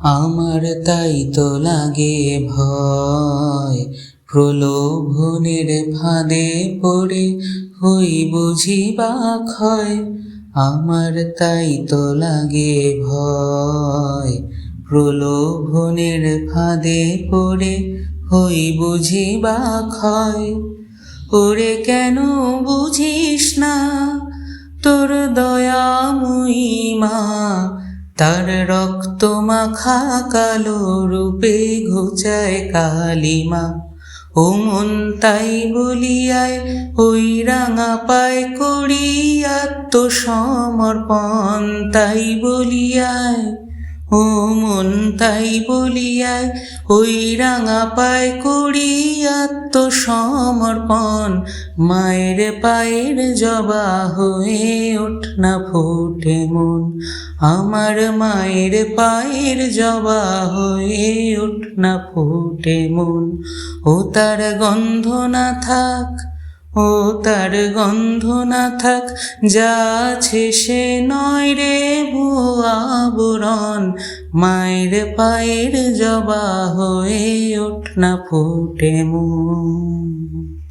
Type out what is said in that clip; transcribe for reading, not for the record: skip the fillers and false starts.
আমার তাই তো লাগে ভয়, প্রলোভনের ফাঁদে পড়ে হই বুঝি বা ক্ষয়। আমার তাই তো লাগে ভয়, প্রলোভনের ফাঁদে পড়ে হই বুঝি বা ক্ষয়। ওরে কেন বুঝিস না তোর দয়াময়ী মা, তার রক্ত মাখা কালো রূপে ঘুচায় কালিমা। ও মন তাই বলিয়ায় ওই রাঙা পায় করি আত্মসমর্পণ, তাই বলিয়ায় ও মন তাই বলিয়ায় ওই রাঙা পায় করি আত্মসমর্পণ। মায়ের পায়ের জবা হয়ে ওঠ না ফোটে মন, আমার মায়ের পায়ের জবা হয়ে ওঠ না ফোটে মন। ও তার গন্ধ না থাক, ও তার গন্ধ না থাক, যা আছে সে নয় রে ভুয়া আবরণ। মায়ের পায়ের জবা হয়ে ওঠ না ফোটে মন।